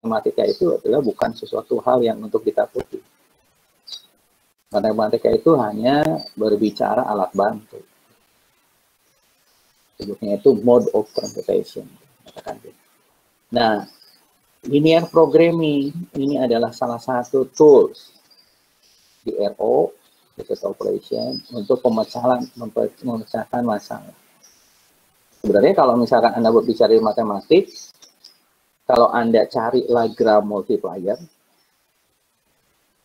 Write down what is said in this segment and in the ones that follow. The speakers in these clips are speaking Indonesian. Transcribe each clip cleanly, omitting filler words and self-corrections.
matematika itu adalah bukan sesuatu hal yang untuk ditakuti. Matematika itu hanya berbicara alat bantu. Sebutnya itu mode of computation. Nah, linear programming ini adalah salah satu tools di RO, Business Operation, untuk memecahkan masalah. Sebenarnya kalau misalkan Anda berbicara matematik, kalau Anda cari Lagrange multiplier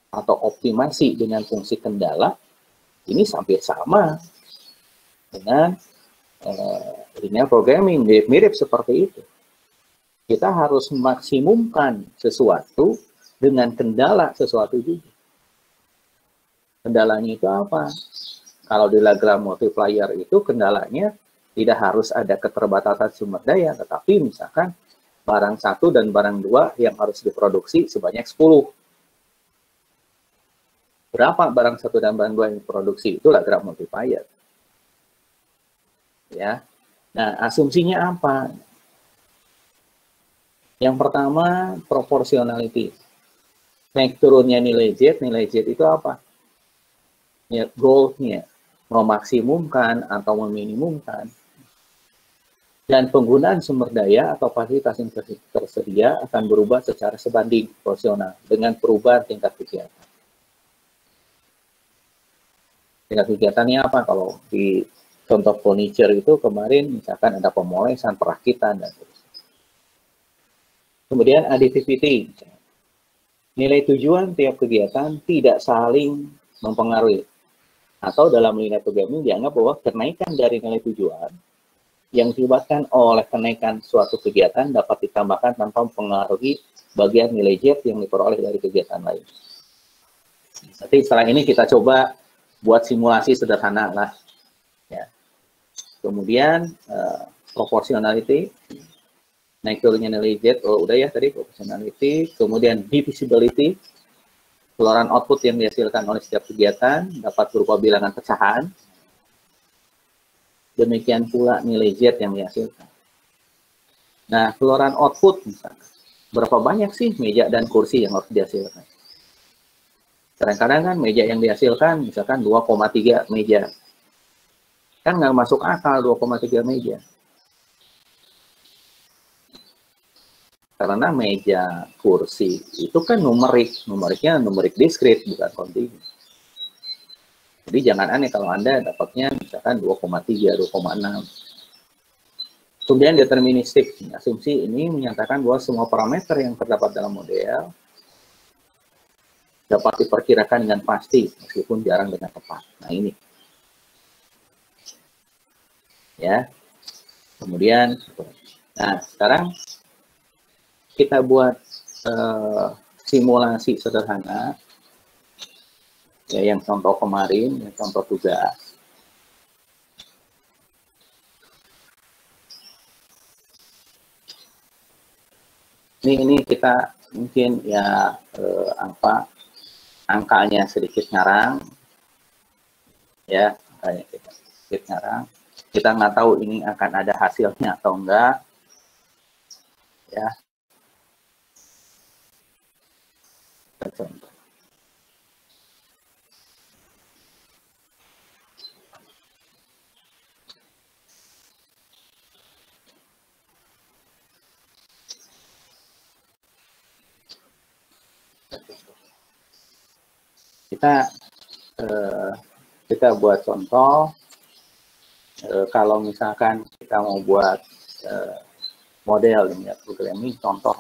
atau optimasi dengan fungsi kendala, ini hampir sama dengan linear programming, mirip-mirip seperti itu. Kita harus maksimumkan sesuatu dengan kendala sesuatu juga. Kendalanya itu apa? Kalau di Lagrange multiplier itu kendalanya tidak harus ada keterbatasan sumber daya, tetapi misalkan barang 1 dan barang 2 yang harus diproduksi sebanyak 10. Berapa barang 1 dan barang 2 yang diproduksi? Itu Lagrange multiplier. Ya. Nah, asumsinya apa? Yang pertama, proportionality. Naik turunnya nilai Z itu apa? Ya, goal-nya, memaksimumkan atau meminimumkan. Dan penggunaan sumber daya atau fasilitas yang tersedia akan berubah secara sebanding proporsional dengan perubahan tingkat kegiatan. Tingkat kegiatannya apa? Kalau di contoh furniture itu kemarin misalkan ada pemolesan, perakitan, dan seterusnya. Kemudian additivity. Nilai tujuan tiap kegiatan tidak saling mempengaruhi. Atau dalam linear programming dianggap bahwa kenaikan dari nilai tujuan yang diakibatkan oleh kenaikan suatu kegiatan dapat ditambahkan tanpa mempengaruhi bagian nilai Z yang diperoleh dari kegiatan lain. Nanti setelah ini kita coba buat simulasi sederhana lah. Ya. Kemudian proportionality, naik turunnya nilai Z, udah ya tadi proportionality. Kemudian divisibility, keluaran output yang dihasilkan oleh setiap kegiatan dapat berupa bilangan pecahan. Demikian pula nilai Z yang dihasilkan. Nah, keluaran output misalkan, berapa banyak sih meja dan kursi yang harus dihasilkan? Kadang-kadang kan meja yang dihasilkan misalkan 2,3 meja. Kan nggak masuk akal 2,3 meja. Karena meja, kursi, itu kan numeriknya numerik diskrit, bukan kontinu. Jadi jangan aneh kalau Anda dapatnya misalkan 2,3, 2,6. Kemudian deterministik, asumsi ini menyatakan bahwa semua parameter yang terdapat dalam model dapat diperkirakan dengan pasti, meskipun jarang dengan tepat. Nah ini. Ya. Kemudian, nah sekarang kita buat simulasi sederhana. Ya, yang contoh kemarin, yang contoh tugas. Ini kita mungkin ya angkanya sedikit ngarang, ya angkanya sedikit ngarang. Kita nggak tahu ini akan ada hasilnya atau enggak, ya. Contoh. Kita buat contoh, kalau misalkan kita mau buat model ya, programming contoh.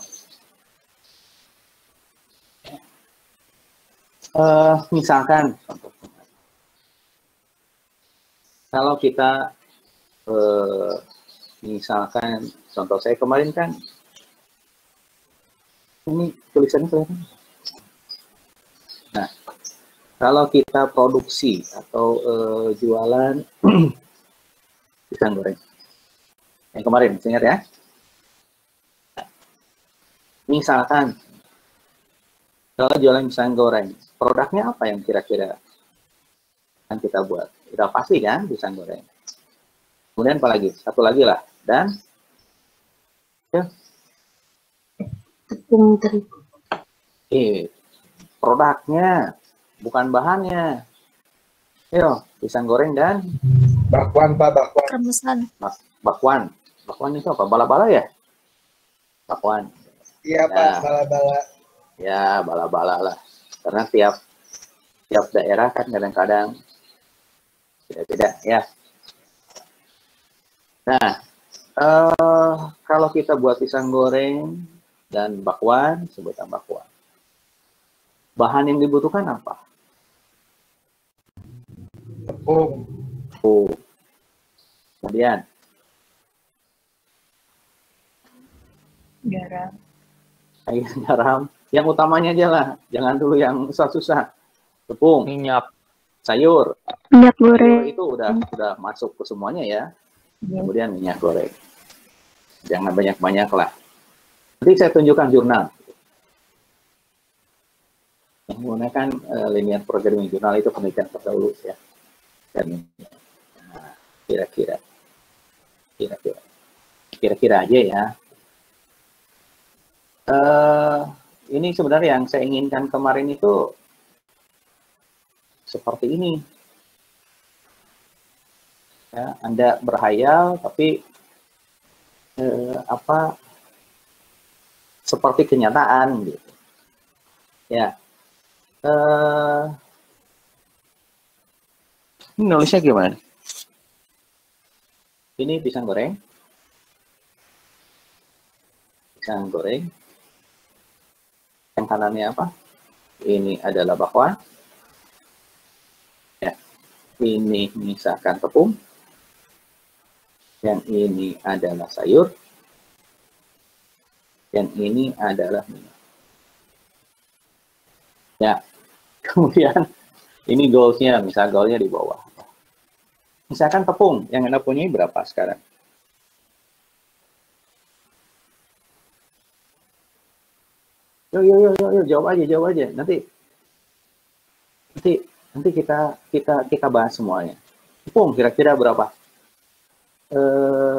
Misalkan contoh, kalau kita misalkan contoh saya kemarin kan ini tulisannya kelihatan. Nah, kalau kita produksi atau jualan pisang goreng, yang kemarin, ingat ya. Misalkan kalau jualan pisang goreng, produknya apa yang kira-kira yang kita buat? Udah pasti kan pisang goreng. Kemudian apa lagi? Satu lagi lah. Dan ya, Tepung terigu. Produknya, bukan bahannya. Yo, pisang goreng dan Bakwan, Pak, bakwan. Remesan. bakwan. Bakwan itu apa? Bala-bala ya? Bakwan. Iya, Pak, bala-bala. Ya, bala-bala lah. Karena tiap daerah kan kadang-kadang beda-beda ya. Nah, kalau kita buat pisang goreng dan bakwan, sebutan bakwan. Bahan yang dibutuhkan apa? Tepung. Kemudian Garam. air, garam. Yang utamanya aja lah, jangan dulu yang susah-susah. Tepung, Minyak. sayur. Minyak Sayur goreng. itu udah masuk ke semuanya ya. Ya. Kemudian minyak goreng. Jangan banyak-banyak lah. Nanti saya tunjukkan jurnal. Yang menggunakan linear programming jurnal itu penelitian terdahulu ya. Dan nah, kira-kira aja ya. Ini sebenarnya yang saya inginkan kemarin itu seperti ini. Ya, Anda berhayal tapi seperti kenyataan gitu. Ya. Ini nulisnya gimana? Ini pisang goreng. Pisang goreng. Yang kanannya apa? Ini adalah bakwan. Ya. Ini misalkan tepung. Yang ini adalah sayur. Yang ini adalah minyak. Ya. Kemudian ini goalsnya, misal goalnya di bawah. Misalkan tepung, yang Anda punya berapa sekarang? Yuk, jawab aja. Nanti kita bahas semuanya. Tepung kira-kira berapa?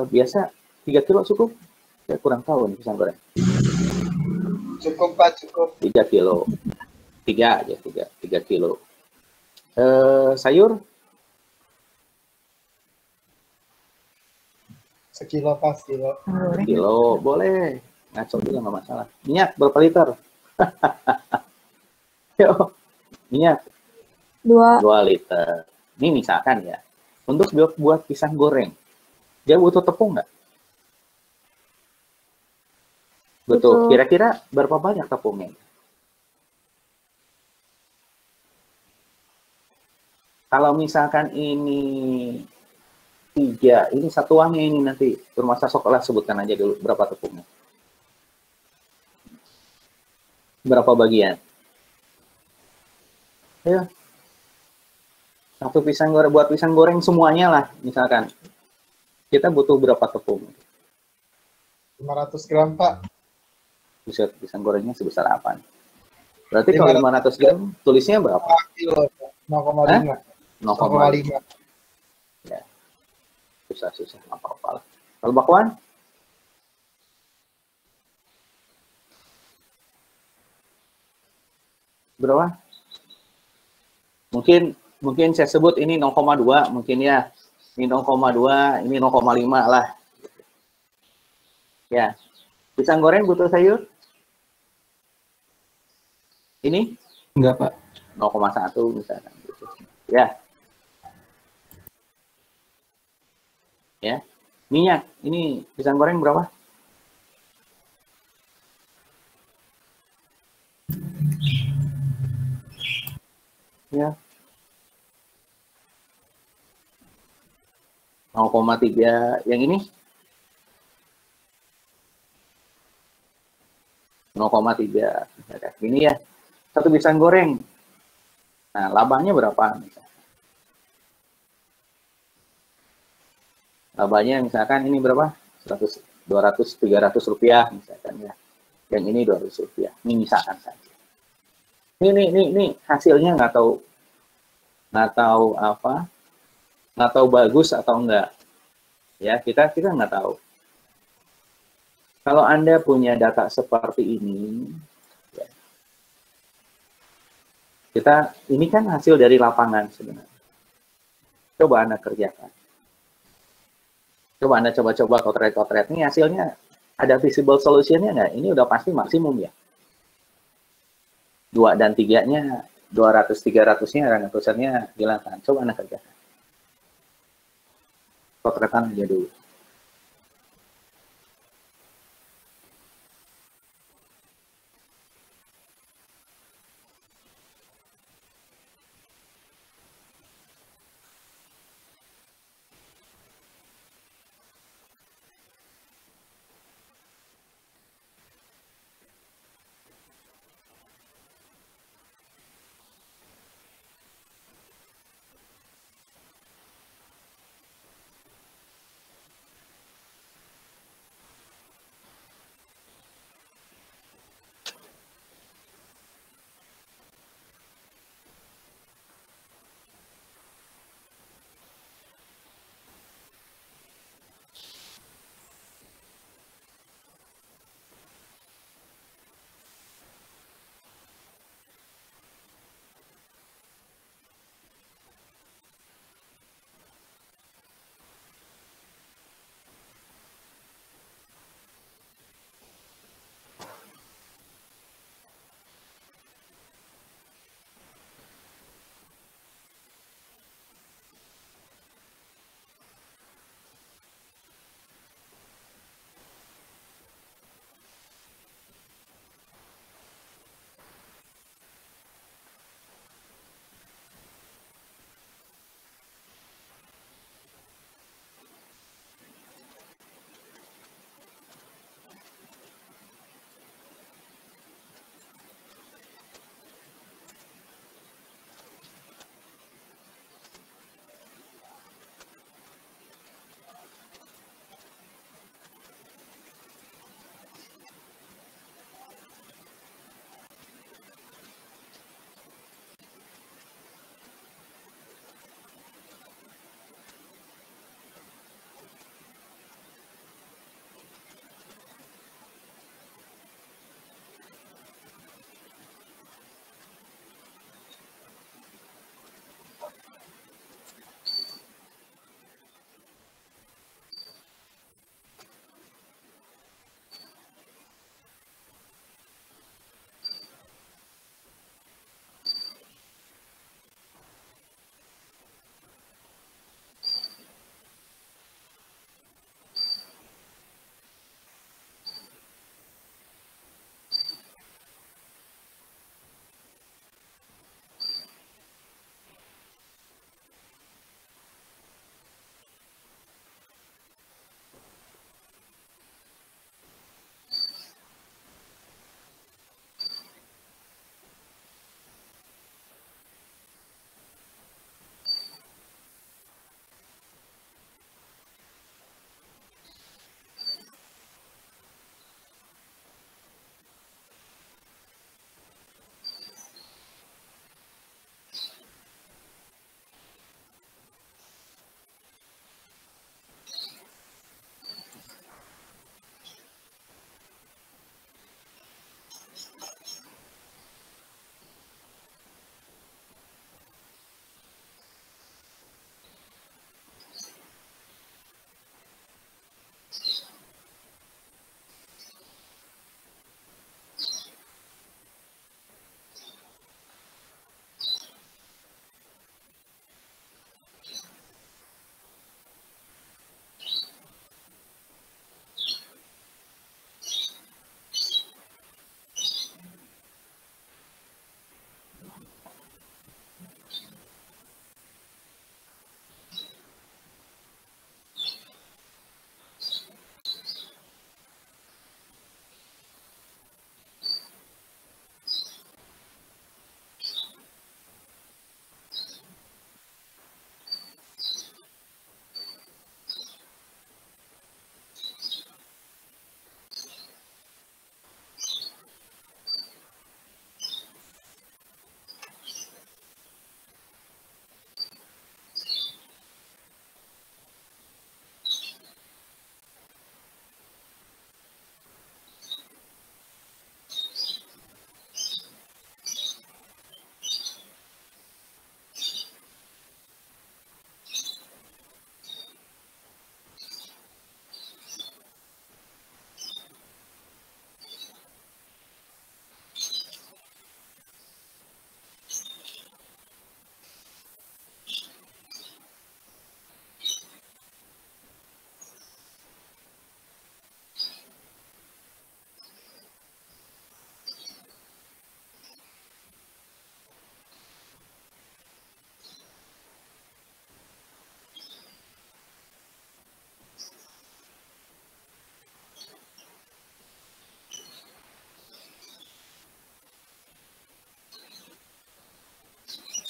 Biasa 3 kilo cukup? Saya kurang tahu nih pisang goreng. Cukup, Pak, cukup. 3 kilo. 3 kilo. Sayur? Sekilo, Pak, sekilo. Kilo, boleh. Ngaco juga nggak masalah. Minyak berapa liter? Yuk, minyak 2. 2 liter. Ini misalkan ya, untuk buat pisang goreng, dia butuh tepung nggak? Betul. Betul. Kira-kira berapa banyak tepungnya? Kalau misalkan ini 3, ini satuannya ini nanti bermasa sekolah sebutkan aja dulu berapa tepungnya. Berapa bagian? Ya. Satu pisang goreng, buat pisang goreng semuanya lah, misalkan. Kita butuh berapa tepung? 500 gram, Pak. Bisa pisang gorengnya sebesar apa? Berarti kalau 500 gram, tulisnya berapa? Kilo, 0,5. 0,5. Ya. Susah, apa-apa lah. Kalau bakwan? Berapa? Mungkin saya sebut ini 0,2 mungkin ya. Ini 0,2, ini 0,5 lah. Ya. Pisang goreng butuh sayur? Ini? Enggak, Pak. 0,1 misalkan gitu. Ya. Ya. Minyak, ini pisang goreng berapa? Ya. 0,3. Yang ini? 0,3. Ini ya. Satu pisang goreng. Nah, labanya berapa? Labanya misalkan ini berapa? 100, 200, 300 rupiah misalkan ya. Yang ini 200 rupiah. Ini misalkan saja. Ini hasilnya nggak tahu apa, nggak tahu bagus atau enggak. Ya, kita nggak tahu. Kalau Anda punya data seperti ini, ya, ini kan hasil dari lapangan sebenarnya. Coba Anda kerjakan. Coba Anda coba-coba kotret-kotret. Ini hasilnya ada visible solution-nya nggak? Ini udah pasti maksimum ya. 2 dan 3-nya, 200, 300-nya, ratusannya hilangkan. Coba Anda kerjakan. Potretan aja dulu.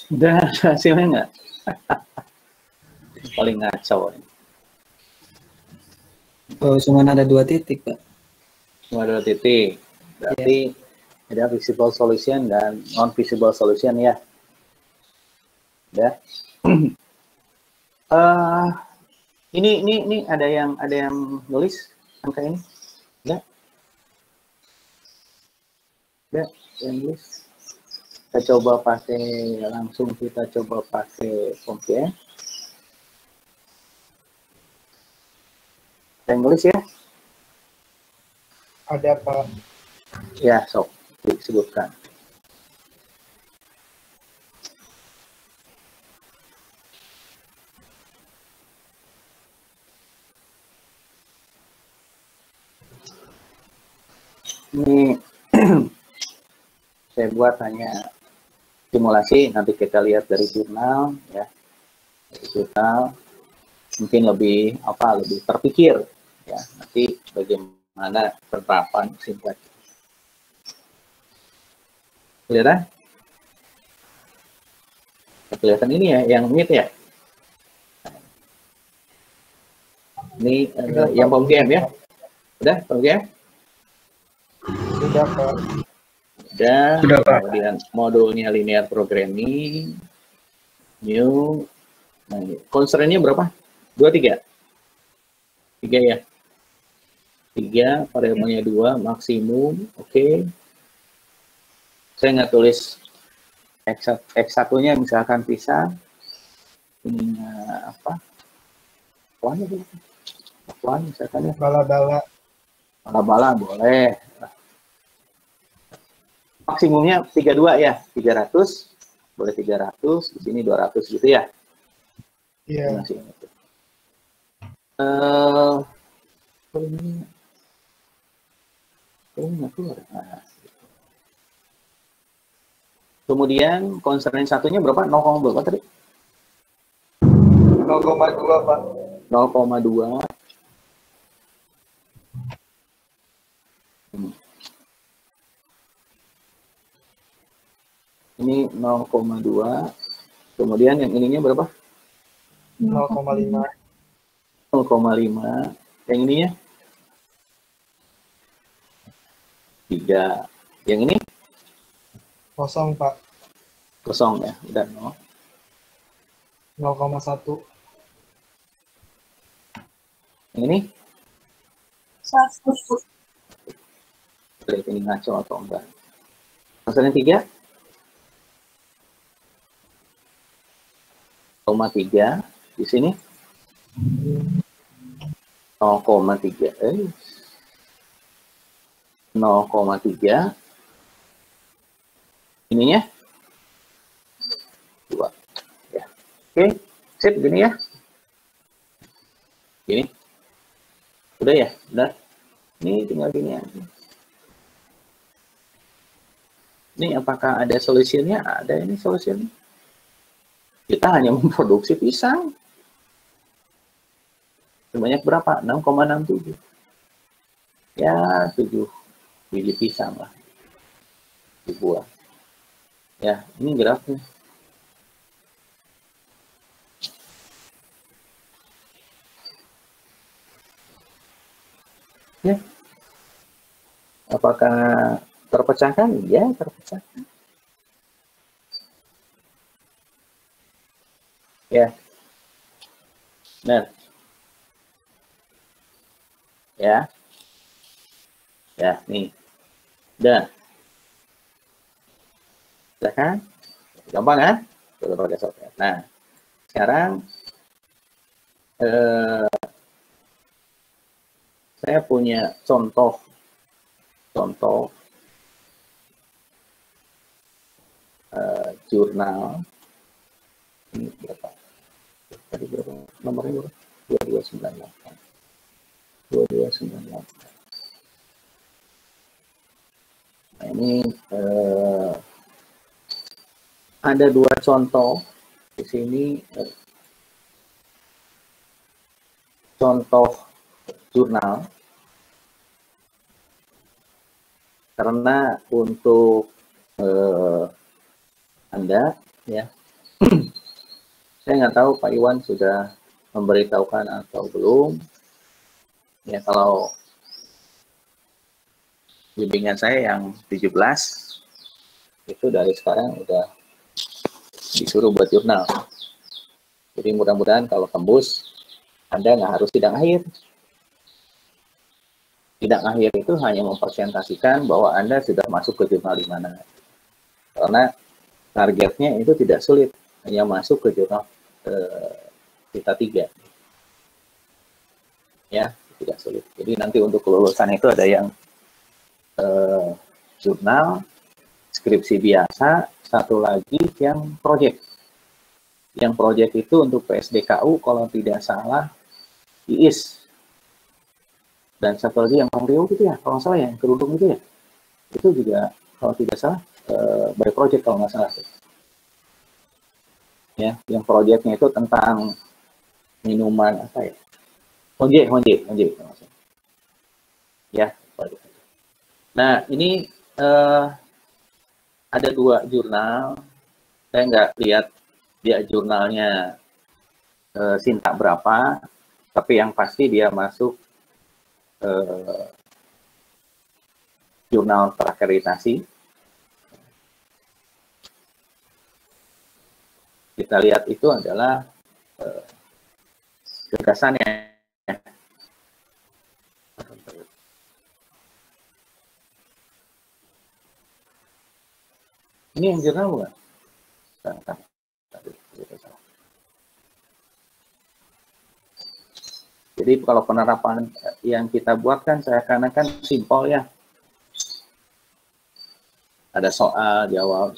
Udah ada hasilnya nggak? Paling ngaco. Oh, cuma ada 2 titik, Pak. Cuma 2 titik. Berarti ada visible solution dan non visible solution ya. Ya. Ini ada yang nulis angka ini? Enggak? Enggak, yang nulis. Kita coba pakai Pompier. Yang nulis ya? Ada Pak. Ya, sok disebutkan. Ini saya buat hanya simulasi, nanti kita lihat dari jurnal ya. Dari jurnal mungkin lebih terpikir ya, nanti bagaimana penerapan singkat. Kelihatan? Kelihatan ini ya, yang mid ya. Ini yang POMGM ya. Udah POMGM? Sudah Pak. Udah, Pak. kemudian modulnya linear programming, new, nah, constraint-nya berapa? 2, 3? 3 ya? 3, variabelnya 2, maksimum, oke. Saya nggak tulis X1-nya misalkan pisah, ini apa? Akuan misalkan ya. Bala-bala. Bala-bala boleh. Maksimumnya 32 ya, 300, boleh 300, di sini 200 gitu ya. Iya. Kemudian constraint satunya berapa? 0, berapa tadi? 0,2 Pak. 0,2. Ini 0,2. Kemudian yang ininya berapa? 0,5. 0,5. Yang ininya? 3. Yang ini? Kosong Pak. Kosong ya, udah 0,1. Yang ini? 1. Lihat ini ngaco atau enggak. Maksudnya 3? 0,3. Di sini? 0,3. 0,3. Ininya? 2. Ya. Oke, sip gini ya. Gini. Udah ya? Udah. Ini tinggal gini aja. Ini apakah ada solusinya? Ada ini solusinya. Kita hanya memproduksi pisang. Sebanyak berapa? 6,67. Ya, 7 biji pisang lah. Dibuat. Ya, ini grafnya. Ya. Apakah terpecahkan? Ya, terpecahkan. Ya. Benar. Ya. Ya, nih. Udah. Udah kan? Gampang kan? Coba pakai software. Nah, sekarang saya punya contoh jurnal. Ini berapa? Tadi berapa? Nomornya berapa? 2298. 2298. Nah, ini ada 2 contoh di sini. Contoh jurnal, karena untuk Anda ya Saya nggak tahu Pak Iwan sudah memberitahukan atau belum. Ya, kalau bimbingan saya yang 17, itu dari sekarang udah disuruh buat jurnal. Jadi mudah-mudahan kalau tembus, Anda nggak harus sidang akhir. Sidang akhir itu hanya mempresentasikan bahwa Anda sudah masuk ke jurnal di mana. Karena targetnya itu tidak sulit, hanya masuk ke jurnal kita 3. Ya, tidak sulit. Jadi nanti untuk kelulusan itu ada yang jurnal, skripsi biasa, satu lagi yang proyek. Yang proyek itu untuk PSDKU kalau tidak salah IIS. Dan satu lagi yang Rio gitu ya, kalau nggak salah yang kerudung itu ya. Itu juga kalau tidak salah by project kalau nggak salah. Ya, yang proyeknya itu tentang minuman apa ya? Honje. Ya, nah ini ada 2 jurnal. Saya nggak lihat dia jurnalnya Sinta berapa, tapi yang pasti dia masuk jurnal terakreditasi. Kita lihat itu adalah gagasannya. Ini yang jurnal bukan? Jadi kalau penerapan yang kita buat kan seakan-akan simpel ya. Ada soal jawab.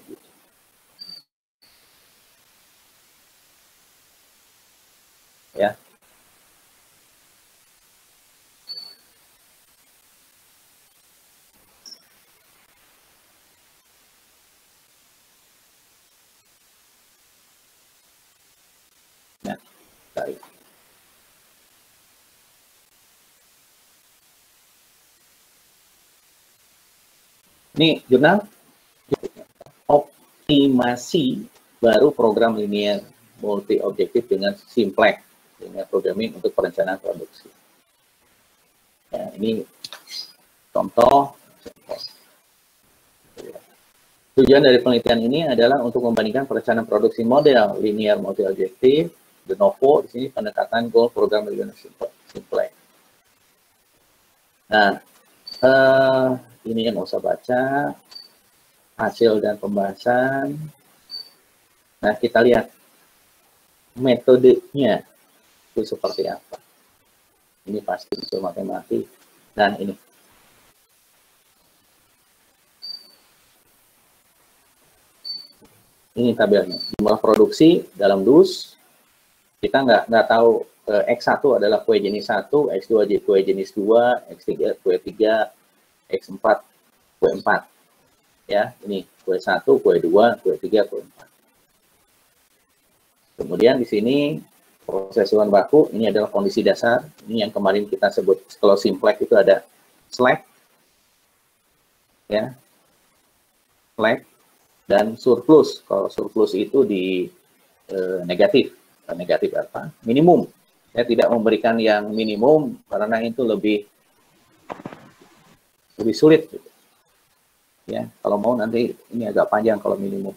Gitu. Ya. Nah, baik. Ini jurnal optimasi baru program linear multi objektif dengan simplex dengan programming untuk perencanaan produksi. Ya, ini contoh. Tujuan dari penelitian ini adalah untuk membandingkan perencanaan produksi model linear multi objektif de novo, di sini pendekatan goal program linear simplex. Nah, ini yang nggak usah baca, hasil dan pembahasan. Nah, kita lihat metodenya itu seperti apa. Ini pasti unsur matematik. Nah, ini tabelnya. Jumlah produksi dalam dus, kita nggak tahu X1 adalah kue jenis 1, X2 kue jenis 2, X3 kue 3, X4 kue 4. Ya, ini kue 1, kue 2, kue 3, kue 4. Kemudian di sini proses bahan baku, ini adalah kondisi dasar. Ini yang kemarin kita sebut, kalau simplex itu ada slack, ya, slack, dan surplus. Kalau surplus itu di negatif. Negatif apa? Minimum. Saya tidak memberikan yang minimum karena itu lebih sulit. Gitu. Ya, kalau mau nanti ini agak panjang kalau minimum.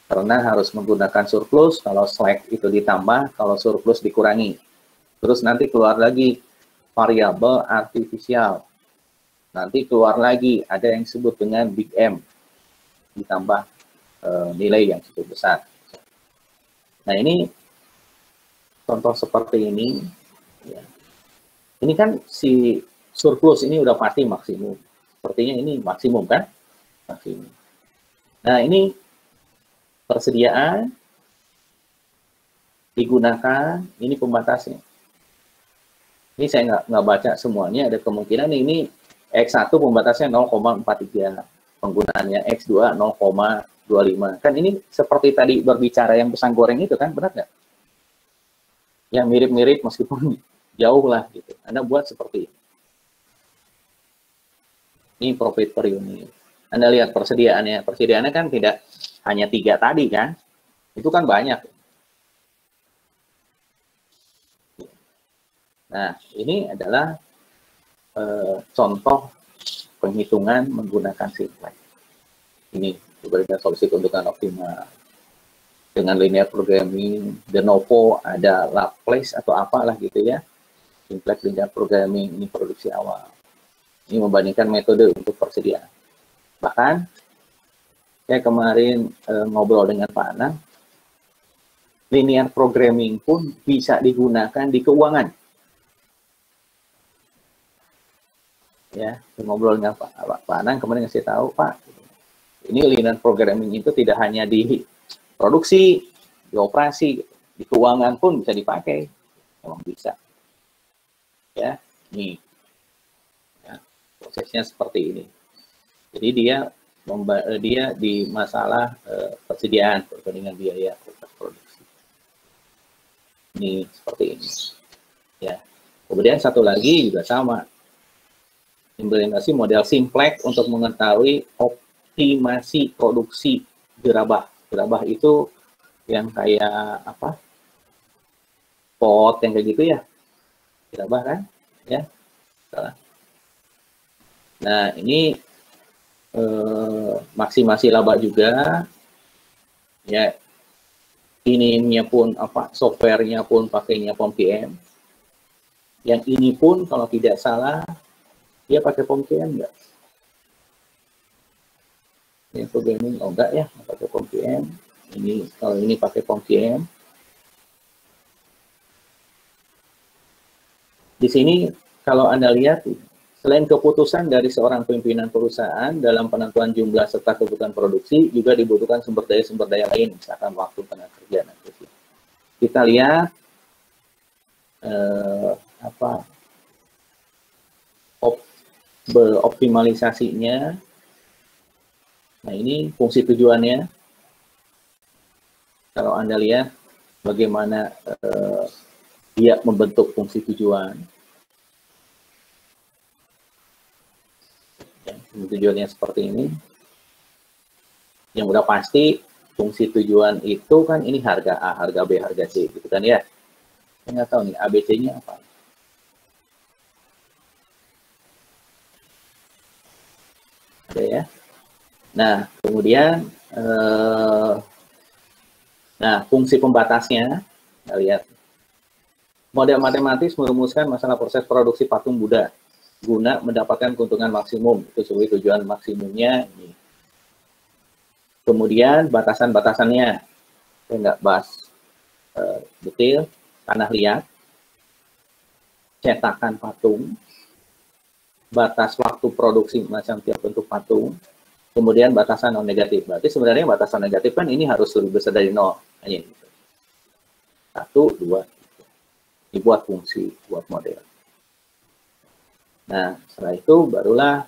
Karena harus menggunakan surplus, kalau slack itu ditambah, kalau surplus dikurangi. Terus nanti keluar lagi variabel artifisial. Nanti keluar lagi ada yang disebut dengan big M. Ditambah nilai yang cukup besar. Nah, ini contoh seperti ini. Ya. Ini kan si surplus ini udah pasti maksimum. Sepertinya ini maksimum kan? Maksimum. Nah, ini persediaan digunakan, ini pembatasnya. Ini saya nggak baca semuanya, ada kemungkinan ini X1 pembatasnya 0,43, penggunaannya X2 0,25. Kan ini seperti tadi berbicara yang pisang goreng itu kan, benar nggak? Ya mirip-mirip meskipun jauh lah gitu. Anda buat seperti ini. Ini profit per unit. Anda lihat persediaannya. Persediaannya kan tidak hanya 3 tadi kan, itu kan banyak. Nah, ini adalah contoh penghitungan menggunakan simplex. Ini diberikan solusi keuntungan optimal dengan linear programming, de novo, ada Laplace atau apalah gitu ya. Simplex linear programming ini produksi awal. Ini membandingkan metode untuk persediaan. Bahkan saya kemarin ngobrol dengan Pak Anang, linear programming pun bisa digunakan di keuangan. Ya, ngobrol dengan Pak Anang kemarin ngasih tahu, Pak, ini linear programming itu tidak hanya di produksi, di operasi, di keuangan pun bisa dipakai, memang bisa. Ya, nih, ya, prosesnya seperti ini. Jadi dia di masalah persediaan perbandingan biaya produksi. Ini seperti ini. Ya, kemudian satu lagi juga sama. Implementasi model simplex untuk mengetahui optimasi produksi gerabah. Gerabah itu yang kayak apa? Pot yang kayak gitu ya. Gerabah kan? Ya. Nah, ini maksimasi laba juga. Ya. Ininya pun apa? Softwarenya pun pakainya POM-PM. Yang ini pun kalau tidak salah dia pakai POM-PM enggak? Ini programming, oh enggak ya, pakai POM-PM. Ini kalau ini pakai POM-PM. Di sini kalau Anda lihat, selain keputusan dari seorang pimpinan perusahaan dalam penentuan jumlah serta kebutuhan produksi, juga dibutuhkan sumber daya lain, misalkan waktu tenaga kerja. Kita lihat optimalisasinya. Nah, ini fungsi tujuannya. Kalau Anda lihat bagaimana dia membentuk fungsi tujuan. Ya, fungsi tujuannya seperti ini. Yang udah pasti fungsi tujuan itu kan ini harga A, harga B, harga C, gitu kan ya. Saya nggak tahu nih ABC-nya apa. Ya. Nah, kemudian fungsi pembatasnya, kita lihat. Model matematis merumuskan masalah proses produksi patung Buddha guna mendapatkan keuntungan maksimum. Itu sebagai tujuan maksimumnya. Ini. Kemudian batasan-batasannya, saya nggak bahas detail. Tanah liat, cetakan patung, batas waktu produksi macam tiap bentuk patung, kemudian batasan non negatif. Berarti sebenarnya batasan negatif kan ini harus lebih besar dari 0. Hanya gitu. 1, 2. Dibuat fungsi, buat model. Nah, setelah itu barulah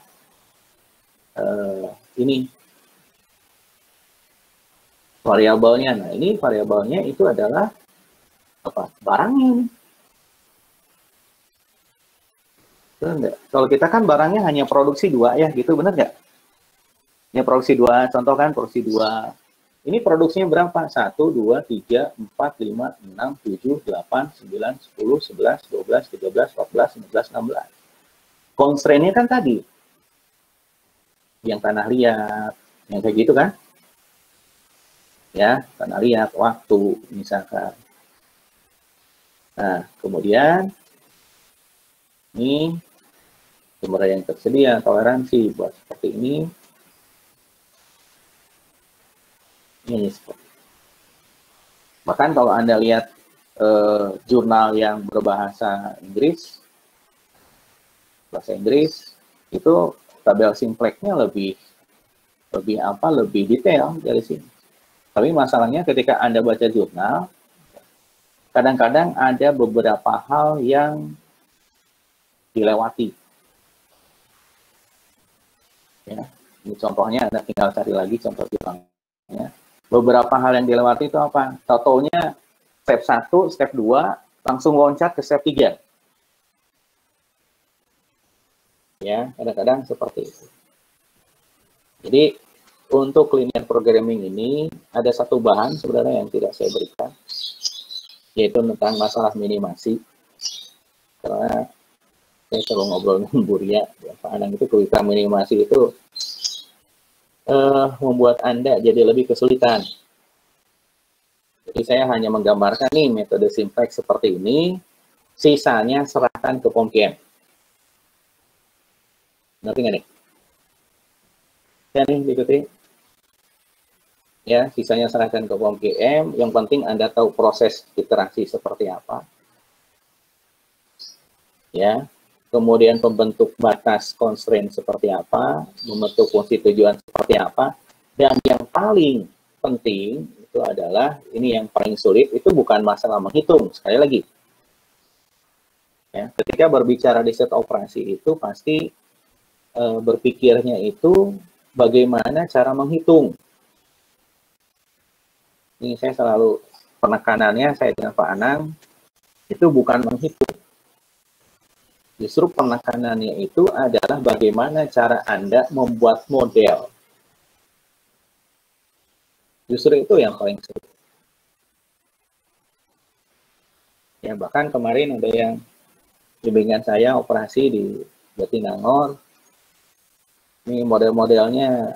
ini variabelnya. Nah, ini variabelnya itu adalah apa? Barangnya. Kalau kita kan barangnya hanya produksi 2 ya, gitu benar nggak? Ini produksi 2, contoh kan produksi 2. Ini produksinya berapa? 1, 2, 3, 4, 5, 6, 7, 8, 9, 10, 11, 12, 13, 14, 15, 16. Constraint-nya kan tadi. Yang tanah liat, yang kayak gitu kan? Ya, tanah liat, waktu, misalkan. Nah, kemudian ini sumber daya yang tersedia, toleransi buat seperti ini. Ini seperti. Bahkan kalau Anda lihat jurnal yang berbahasa Inggris, bahasa Inggris itu tabel simplex-nya lebih detail dari sini. Tapi masalahnya ketika Anda baca jurnal, kadang-kadang ada beberapa hal yang dilewati. Ya, ini contohnya Anda tinggal cari lagi contoh jurnalnya. Beberapa hal yang dilewati itu apa? Totalnya step 1, step 2, langsung loncat ke step 3. Ya, kadang-kadang seperti itu. Jadi, untuk linear programming ini ada satu bahan sebenarnya yang tidak saya berikan, yaitu tentang masalah minimasi. Karena saya selalu ngobrol dengan Buria, ya, Pak Anang, itu ketika minimasi itu membuat Anda jadi lebih kesulitan. Jadi saya hanya menggambarkan nih metode simplex seperti ini, sisanya serahkan ke POMKM. Ngerti nggak nih? Ya nih, diikuti. Ya, sisanya serahkan ke POMKM. Yang penting Anda tahu proses iterasi seperti apa. Ya, kemudian pembentuk batas constraint seperti apa, membentuk fungsi tujuan seperti apa, dan yang paling penting itu adalah, ini yang paling sulit, itu bukan masalah menghitung, sekali lagi. Ya, ketika berbicara di set operasi itu pasti berpikirnya itu bagaimana cara menghitung. Ini saya selalu penekanannya saya dengan Pak Anang itu bukan menghitung. Justru penekanannya itu adalah bagaimana cara Anda membuat model. Justru itu yang paling sulit. Ya, bahkan kemarin ada yang bimbingan saya operasi di Jatinangor. Ini model-modelnya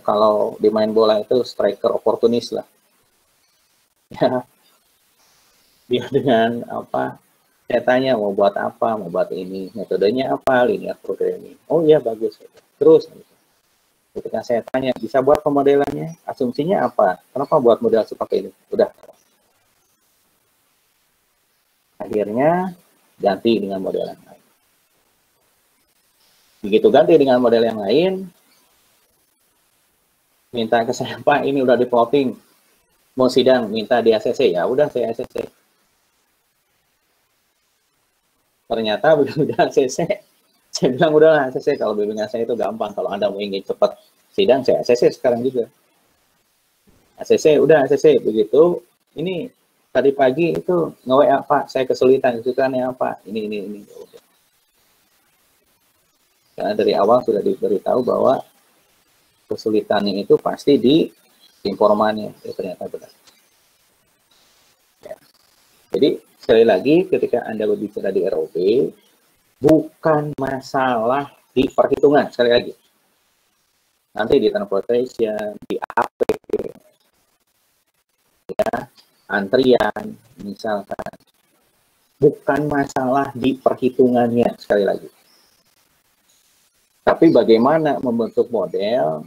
kalau di main bola itu striker oportunis lah. Ya, dia dengan apa? Saya tanya mau buat apa, mau buat ini, metodenya apa, linear programming. Oh iya bagus. Terus ketika saya tanya bisa buat pemodelannya, asumsinya apa? Kenapa buat model seperti ini? Udah. Akhirnya ganti dengan model yang lain. Begitu ganti dengan model yang lain, minta ke saya, Pak, ini udah di plotting, mau sidang, minta di ACC, ya udah saya ACC. Ternyata begitu udah ACC, saya bilang udahlah ACC, kalau bimbingan saya itu gampang, kalau Anda mau ingin cepat sidang, saya ACC sekarang juga. ACC, udah ACC, begitu, ini tadi pagi itu nge-WA, Pak, saya kesulitannya apa, ini. Karena dari awal sudah diberitahu bahwa kesulitannya itu pasti di informannya, ya, ternyata benar. Ya. Jadi sekali lagi ketika Anda berbicara di ROB, bukan masalah di perhitungan, sekali lagi. Nanti di transportation, di AP, ya, antrian, misalkan. Bukan masalah di perhitungannya, sekali lagi. Tapi bagaimana membentuk model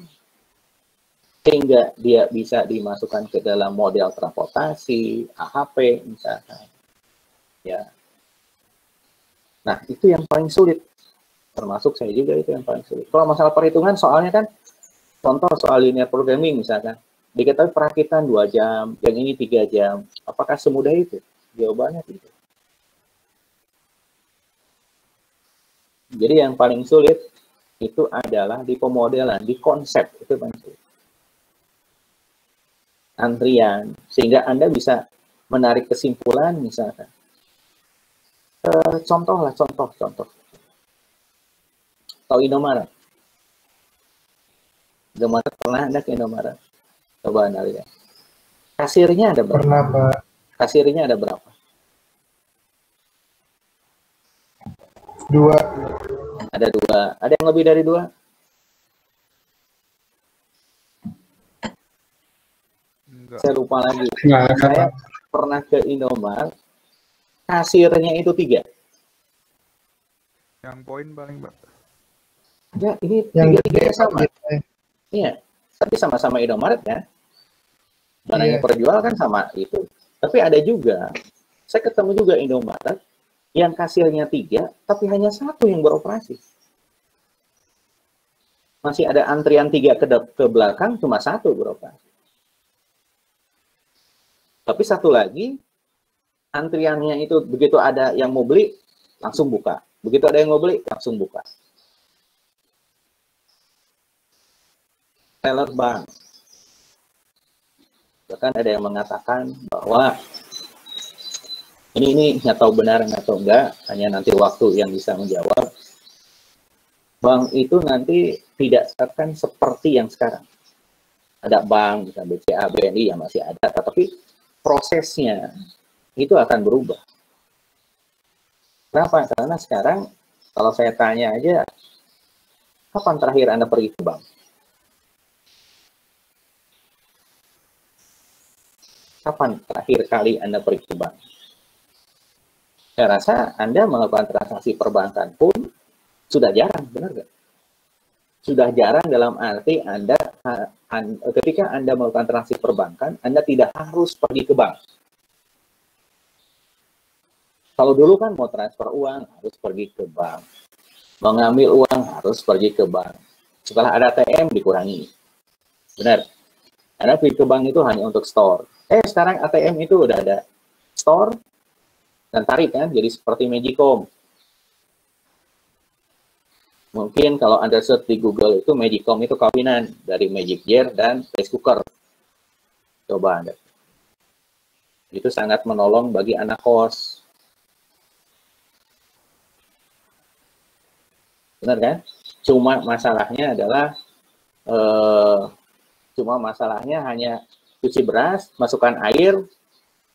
sehingga dia bisa dimasukkan ke dalam model transportasi, AHP, misalkan. Ya. Nah, itu yang paling sulit. Termasuk saya juga itu yang paling sulit. Kalau masalah perhitungan, soalnya kan, contoh soal linear programming misalkan, diketahui perakitan 2 jam, yang ini 3 jam. Apakah semudah itu? Jawabannya tidak. Jadi yang paling sulit itu adalah di pemodelan, di konsep, itu paling sulit. Antrian, sehingga Anda bisa menarik kesimpulan misalkan. Contoh. Tahu Indomaret? Indomaret, pernah Anda ke Indomaret? Coba Anda lihat. Kasirnya ada berapa? Pernah, Pak. Kasirnya ada berapa? 2. Ada 2. Ada yang lebih dari 2? Enggak. Saya lupa lagi. Enggak, Saya Pak. pernah ke Indomaret, kasirnya itu 3. Yang poin paling, Pak. Ya, ini Yang 3 gede sama. Pak. Iya, tapi sama-sama Indomaret ya. Barangnya perjual kan sama itu. Tapi ada juga, saya ketemu juga Indomaret yang kasirnya 3, tapi hanya 1 yang beroperasi. Masih ada antrian 3 ke belakang, cuma 1 beroperasi. Tapi 1 lagi, antriannya itu begitu ada yang mau beli, langsung buka. Begitu ada yang mau beli, langsung buka. Teller bank. Bahkan ada yang mengatakan bahwa ini nggak tahu benar nggak tahu enggak, hanya nanti waktu yang bisa menjawab. Bank itu nanti tidak akan seperti yang sekarang. ada bank, misalnya BCA, BNI yang masih ada, tapi prosesnya itu akan berubah. Kenapa? Karena sekarang kalau saya tanya aja, kapan terakhir Anda pergi ke bank? Kapan terakhir kali Anda pergi ke bank? Saya rasa Anda melakukan transaksi perbankan pun sudah jarang, benar nggak? Sudah jarang dalam arti ketika Anda melakukan transaksi perbankan, Anda tidak harus pergi ke bank. Kalau dulu kan mau transfer uang harus pergi ke bank. Mengambil uang harus pergi ke bank. Setelah ada ATM dikurangi. Benar. Anda pergi ke bank itu hanya untuk store. Sekarang ATM itu udah ada store dan tarik kan, jadi seperti Magicom. Mungkin kalau Anda search di Google itu Magicom itu kawinan dari Magic Jar dan rice cooker. Coba Anda. Itu sangat menolong bagi anak kos. Benar kan? Cuma masalahnya hanya cuci beras, masukkan air,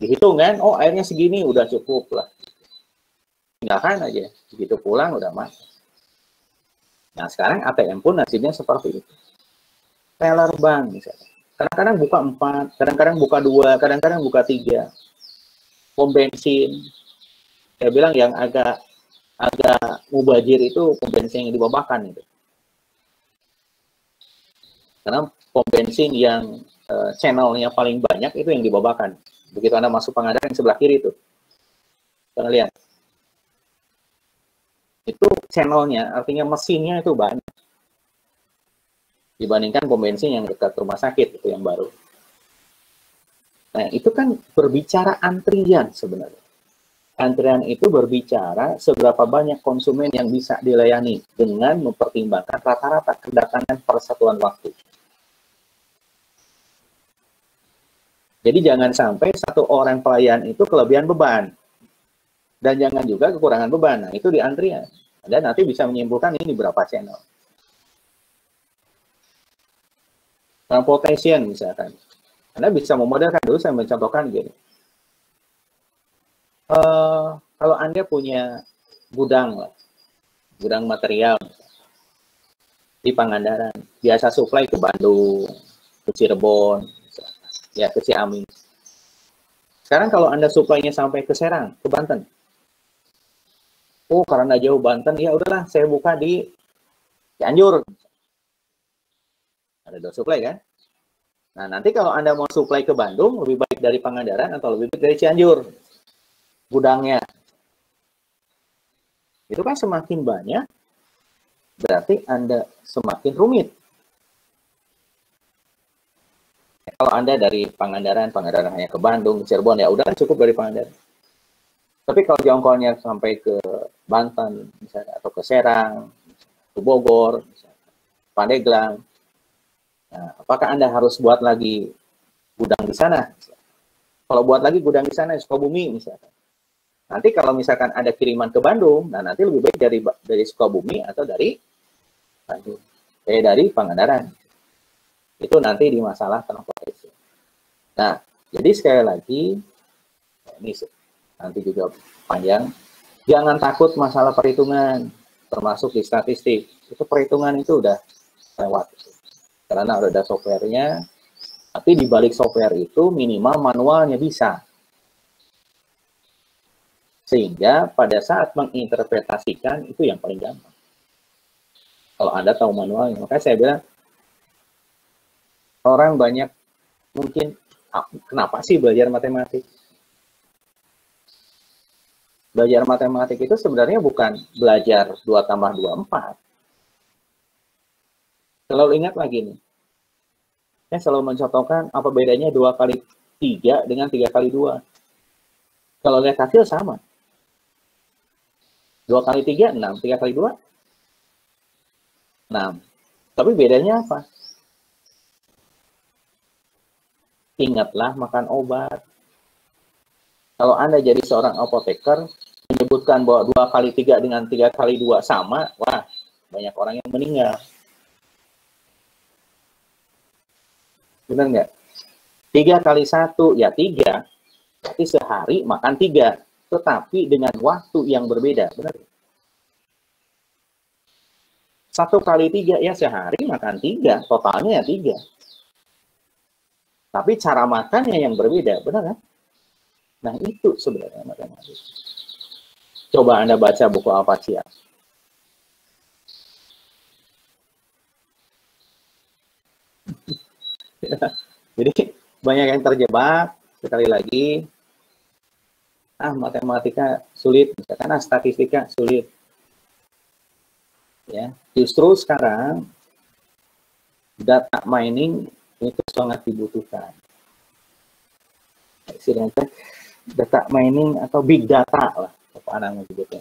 dihitung kan? Oh, airnya segini udah cukup lah. Tinggalkan aja. Begitu pulang udah masak. Nah, sekarang ATM pun nasibnya seperti itu. Teller bank misalnya. Kadang-kadang buka 4, kadang-kadang buka 2, kadang-kadang buka 3. Pom bensin. Saya bilang yang agak mubazir itu pom bensin yang dibabakan itu. Karena pom bensin yang channelnya paling banyak itu yang dibabakan. Begitu Anda masuk Pangandaran yang sebelah kiri itu. Anda lihat. Itu channelnya, artinya mesinnya itu banyak. Dibandingkan pom bensin yang dekat rumah sakit, itu yang baru. Nah, itu kan berbicara antrian sebenarnya. Antrian itu berbicara seberapa banyak konsumen yang bisa dilayani dengan mempertimbangkan rata-rata kedatangan per satuan waktu. Jadi jangan sampai satu orang pelayan itu kelebihan beban. Dan jangan juga kekurangan beban. Nah, itu di antrian. Anda nanti bisa menyimpulkan ini berapa channel. Transportation misalkan. Anda bisa memodelkan dulu, saya mencontohkan gini. Kalau Anda punya gudang material di Pangandaran, biasa supply ke Bandung, ke Cirebon, ya ke Ciamis. Sekarang kalau Anda supply-nya sampai ke Serang, ke Banten. Oh, karena jauh Banten, ya udahlah saya buka di Cianjur. Ada dua supply kan? Nah, nanti kalau Anda mau supply ke Bandung, lebih baik dari Pangandaran atau lebih baik dari Cianjur. Gudangnya. Itu kan semakin banyak, berarti Anda semakin rumit. Kalau Anda dari Pangandaran hanya ke Bandung, Cirebon, ya udah cukup dari Pangandaran. Tapi kalau jangkauannya sampai ke Banten, misalnya, atau ke Serang, ke Bogor, misalnya, Pandeglang, nah, apakah Anda harus buat lagi gudang di sana? Kalau buat lagi gudang di sana, Sukabumi misalkan. Nanti kalau misalkan ada kiriman ke Bandung, nah nanti lebih baik dari Sukabumi atau dari Bandung, dari Pangandaran. Itu nanti di masalah transportasi. Nah, jadi sekali lagi, ini nanti juga panjang, jangan takut masalah perhitungan, termasuk di statistik. Itu perhitungan itu udah lewat. Karena udah ada softwarenya, tapi di balik software itu minimal manualnya bisa. Sehingga pada saat menginterpretasikan itu yang paling gampang. Kalau Anda tahu manualnya, makanya saya bilang, orang banyak mungkin, kenapa sih belajar matematik? Belajar matematik itu sebenarnya bukan belajar 2 tambah 2, 4. Selalu ingat lagi nih. Saya selalu mencontohkan apa bedanya 2 kali 3 dengan 3 kali 2. Kalau lihat hasil sama. 2 kali 3, 6. 3 kali 2, 6. Tapi bedanya apa? Ingatlah makan obat. Kalau Anda jadi seorang apoteker, menyebutkan bahwa 2 kali 3 dengan 3 kali 2 sama, wah, banyak orang yang meninggal. Benar nggak? 3 kali 1, ya 3. Berarti sehari makan 3. Tetapi dengan waktu yang berbeda. Benar? 1 kali 3, ya sehari makan 3. Totalnya ya 3. Tapi cara makannya yang berbeda. Benar kan? Nah, itu sebenarnya matematik. Coba Anda baca buku Alfascia. Jadi banyak yang terjebak. Sekali lagi, matematika sulit, misalkan statistika sulit. Ya, justru sekarang data mining itu sangat dibutuhkan. Istilahnya data mining atau big data lah, apa anak menyebutnya.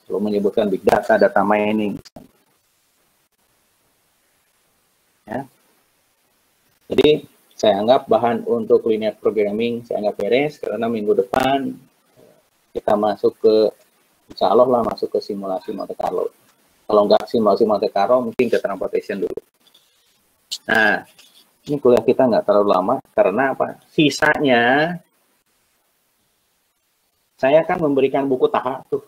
Kalau menyebutkan big data, data mining. Ya. Jadi saya anggap bahan untuk linear programming saya anggap beres, karena minggu depan kita masuk ke, insya Allah lah masuk ke simulasi Monte Carlo. Kalau nggak simulasi Monte Carlo, mungkin ke transportation dulu. Nah, ini kuliah kita nggak terlalu lama, karena apa? Sisanya, saya akan memberikan buku Taha tuh.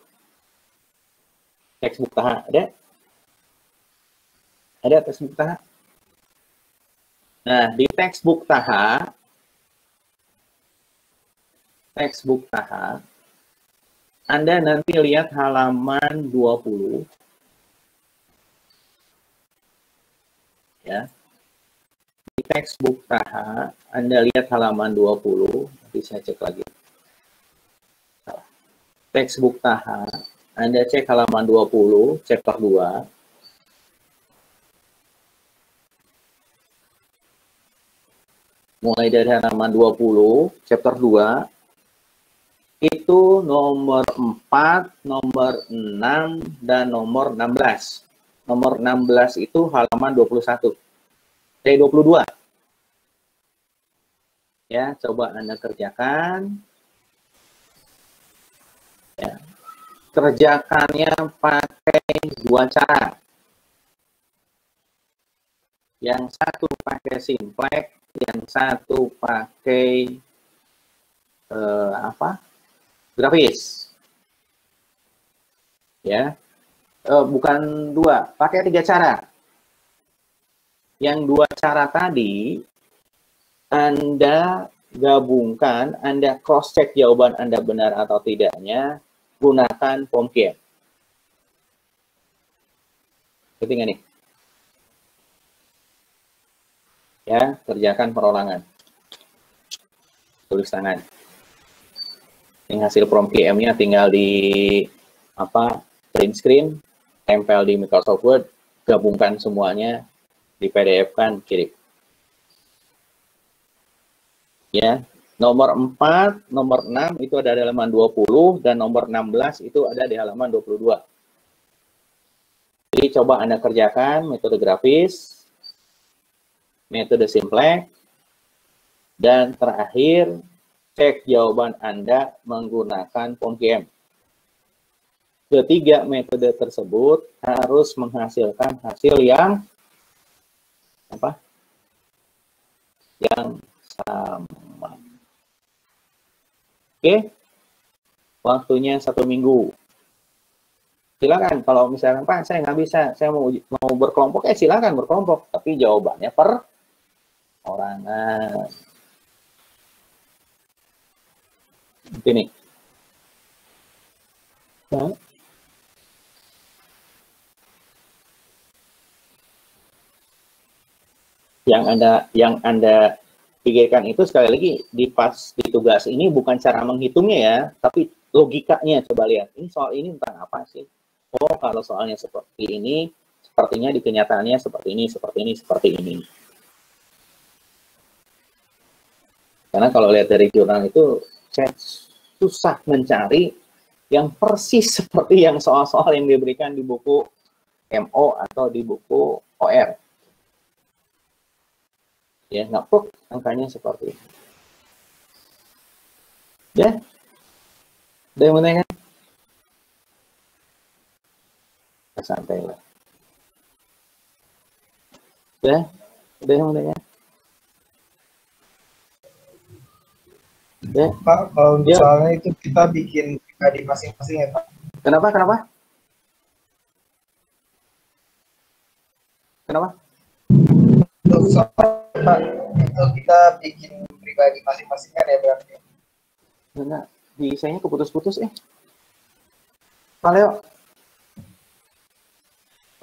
Textbook Taha, ada? Ada textbook Taha? Nah, di textbook Taha, Anda nanti lihat halaman 20. Ya. Di textbook Taha, Anda lihat halaman 20. Nanti saya cek lagi. Textbook Taha, Anda cek halaman 20, chapter 2. Mulai dari halaman 20, chapter 2, itu nomor 4, nomor 6, dan nomor 16. Nomor 16 itu halaman 21. Dari 22. Ya, coba Anda kerjakan. Ya. Kerjakannya pakai 2 cara. Yang satu pakai simplex, yang satu pakai grafis. Ya. Bukan 2, pakai 3 cara. Yang 2 cara tadi Anda gabungkan, Anda cross check jawaban Anda benar atau tidaknya, gunakan POMKIAN. Ngerti nggak nih? Ya, kerjakan perolangan. Tulis tangan. Yang hasil POMKIAN-nya tinggal di print screen, tempel di Microsoft Word, gabungkan semuanya, di PDF-kan, kirim. Ya, nomor 4, nomor 6 itu ada di halaman 20, dan nomor 16 itu ada di halaman 22. Jadi coba Anda kerjakan metode grafis, metode simplex, dan terakhir cek jawaban Anda menggunakan POMKIAN. Ketiga metode tersebut harus menghasilkan hasil yang yang sama. Oke, waktunya 1 minggu. Silakan kalau misalkan Pak saya nggak bisa, saya mau berkelompok, silakan berkelompok, tapi jawabannya per orangan. Ini. Nah. Yang Anda pikirkan itu sekali lagi di tugas ini bukan cara menghitungnya ya, tapi logikanya. Coba lihat, ini soal ini tentang apa sih? Oh, kalau soalnya seperti ini, sepertinya di kenyataannya seperti ini, seperti ini, seperti ini. Karena kalau lihat dari jurnal itu, saya susah mencari yang persis seperti yang soal-soal yang diberikan di buku MO atau di buku OR. Ya, ngaplok angkanya seperti ini. Ya, ada yang menanyakan? Santai lah. Ya, ada yang menanyakan? Ya. Pak, kalau Ya. misalnya itu kita bikin pribadi masing-masing ya Pak. Kenapa? Untuk soal Pak, itu kita bikin pribadi masing-masing kan ya berarti. Enggak, desainnya keputus-putus Pak Leo.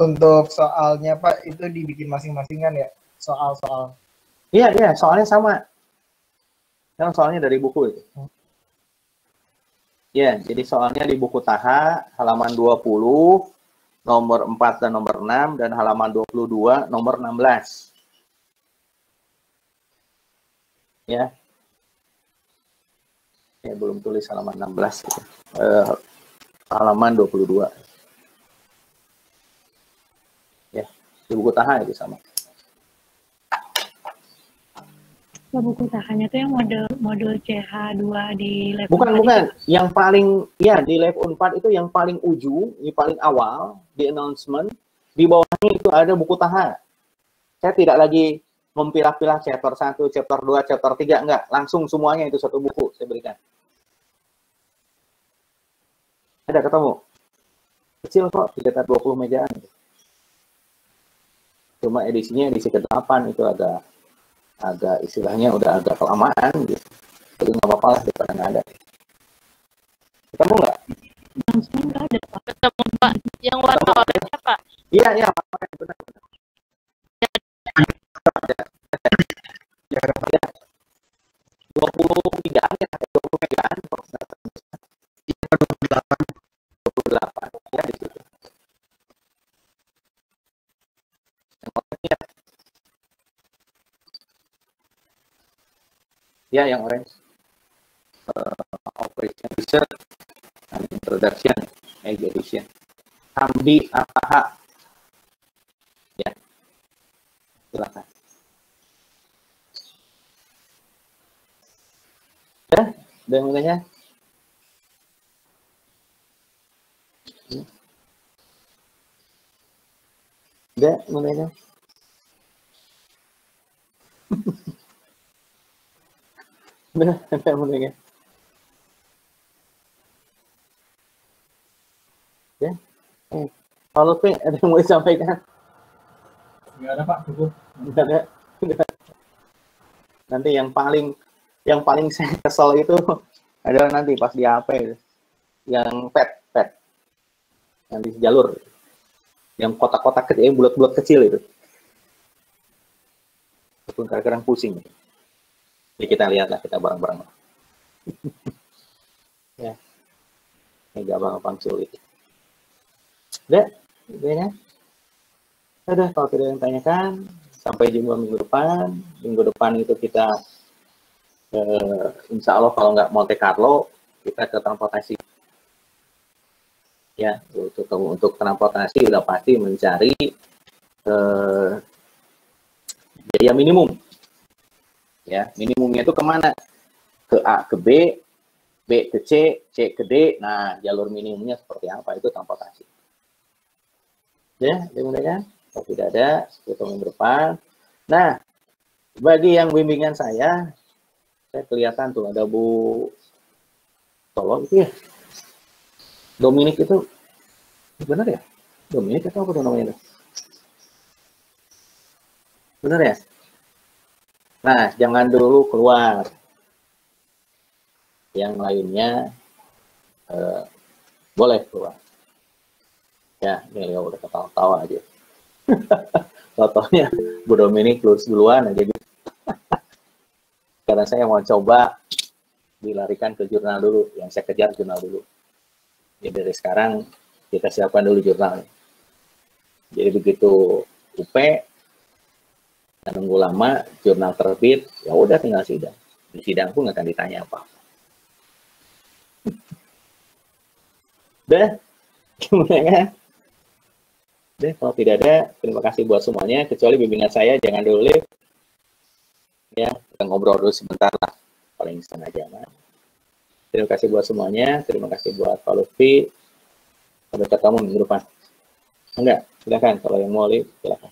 Untuk soalnya Pak, itu dibikin masing-masing kan ya? Soal-soal. Iya, soalnya sama. Yang soalnya dari buku itu. Ya, jadi soalnya di buku Taha, halaman 20, nomor 4 dan nomor 6, dan halaman 22, nomor 16. Ya. Ya, belum tulis halaman 16. Gitu. Halaman 22. Ya, di buku Taha itu sama. Buku Tahanya tuh yang modul CH2 di lab Bukan. 4 Yang paling, ya di lab 4 itu yang paling ujung, di paling awal, di announcement, di bawahnya itu ada buku Taha. Saya tidak lagi mempilah-pilah chapter 1, chapter 2, chapter 3, enggak. Langsung semuanya itu satu buku saya berikan. Ada ketemu? Kecil kok, sekitar 20 megaan. Cuma edisinya edisi ke-8 itu agak istilahnya udah agak kelamaan gitu. Jadi nggak apa-apa lah daripada nggak ada. Ketemu nggak? announcement nggak ada Pak. Ketemu Pak, yang warna oranye Pak. Iya, benar. Ya, 23 ya, 20 megaan. 28 ya di situ. Yang oranye. Ya, yang orange. Operation Research and Introduction, Edition. Hamdi APH. Ya, silakan. Ya, udah mulainya. Udah mulainya. Udah mulainya. Ya. Kalau P ada yang mau disampaikan? Nggak ada Pak, cukup. Nggak ada. Nanti yang paling saya kesel itu adalah nanti pas di AP itu. Yang pet yang di jalur, yang kotak-kotak kecil, yang bulat-bulat kecil itu. Itu kadang-kadang pusing. Jadi kita lihatlah, kita bareng-bareng. Ya, ini gampang sulit. Udah, ya. Udah, kalau tidak ada yang tanyakan, sampai jumpa minggu depan. Minggu depan itu kita, insya Allah kalau nggak Monte Carlo, kita ke transportasi. Ya, untuk transportasi udah pasti mencari biaya minimum. Ya, minimumnya itu kemana? Ke A ke B, B ke C, C ke D. Nah, jalur minimumnya seperti apa? Itu transportasi. Ya, mudah-mudahan. Kalau tidak ada, kita minggu depan. Nah, bagi yang bimbingan saya kelihatan tuh ada Bu Tolong itu ya. Dominik itu benar ya? Dominik atau apa tuh namanya? Benar ya? Nah, jangan dulu keluar. Yang lainnya boleh keluar. Ya, ini Leo udah ketawa-tawa aja. Contohnya Bu Dominik lulus duluan aja gitu. Karena saya mau coba dilarikan ke jurnal dulu. Yang saya kejar jurnal dulu. Jadi dari sekarang kita siapkan dulu jurnal. Jadi begitu UP nunggu lama jurnal terbit, ya udah tinggal sidang. Di sidang pun nggak akan ditanya apa. Udah, gimana? Udah, kalau tidak ada, terima kasih buat semuanya. Kecuali bimbingan saya, jangan dulu live. Ya, kita ngobrol dulu sebentar lah, paling setengah jam. Terima kasih buat semuanya. Terima kasih buat Pak Lutfi. Sampai ketemu minggu depan. Enggak, silakan kalau yang mau live, silakan.